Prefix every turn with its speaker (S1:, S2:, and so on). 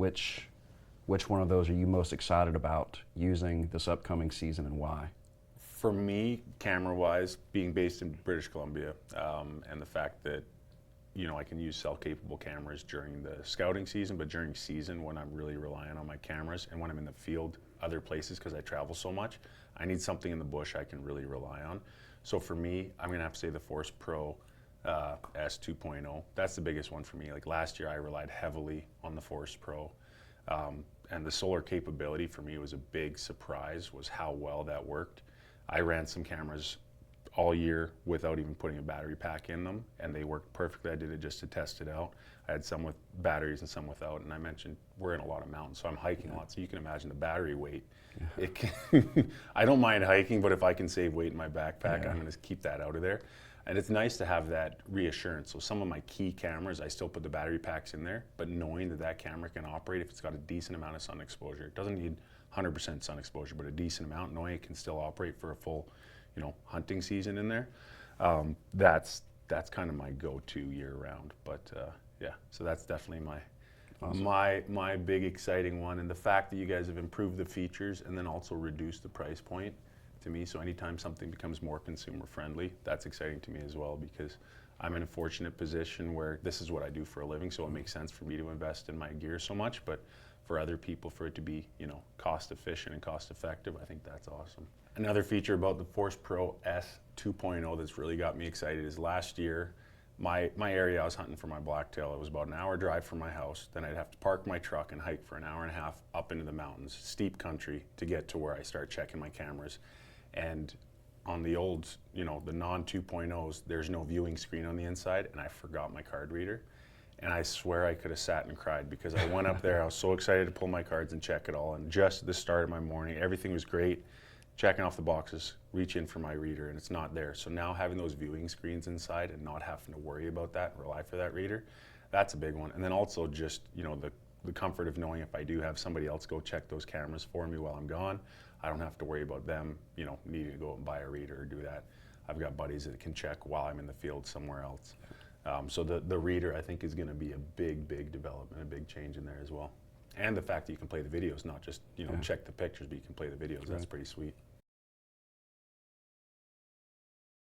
S1: which one of those are you most excited about using this upcoming season, and why?
S2: For me, camera-wise, being based in British Columbia, and the fact that I can use cell-capable cameras during the scouting season, but during season when I'm really relying on my cameras and when I'm in the field, other places, because I travel so much, I need something in the bush I can really rely on. So for me, I'm gonna have to say the Force Pro S 2.0. That's the biggest one for me. Like last year, I relied heavily on the Force Pro. And the solar capability for me was a big surprise, was how well that worked. I ran some cameras all year without even putting a battery pack in them, and they worked perfectly. I did it just to test it out. I had some with batteries and some without, and I mentioned we're in a lot of mountains, so I'm hiking a lot, so you can imagine the battery weight. It can I don't mind hiking, but if I can save weight in my backpack, I'm gonna keep that out of there. And it's nice to have that reassurance. So some of my key cameras, I still put the battery packs in there, but knowing that that camera can operate if it's got a decent amount of sun exposure. It doesn't need 100% sun exposure, but a decent amount, knowing it can still operate for a full, hunting season in there. That's kind of my go-to year-round. But yeah, so that's definitely my big exciting one. And the fact that you guys have improved the features and then also reduced the price point, to me, so anytime something becomes more consumer friendly, that's exciting to me as well, because I'm in a fortunate position where this is what I do for a living, so it makes sense for me to invest in my gear so much, but for other people, for it to be, cost efficient and cost effective, I think that's awesome. Another feature about the Force Pro S 2.0 that's really got me excited is last year, my area I was hunting for my blacktail, it was about an hour drive from my house. Then I'd have to park my truck and hike for an hour and a half up into the mountains, steep country, to get to where I start checking my cameras. And on the old, the non 2.0s, there's no viewing screen on the inside, and I forgot my card reader. And I swear I could have sat and cried, because I went up there, I was so excited to pull my cards and check it all. And just at the start of my morning, everything was great. Checking off the boxes, reach in for my reader, and it's not there. So now having those viewing screens inside and not having to worry about that and rely for that reader, that's a big one. And then also just, the comfort of knowing if I do have somebody else go check those cameras for me while I'm gone, I don't have to worry about them, needing to go and buy a reader or do that. I've got buddies that can check while I'm in the field somewhere else. So the reader, I think, is going to be a big development, a big change in there as well. And the fact that you can play the videos, not just check the pictures, but you can play the videos. That's pretty sweet.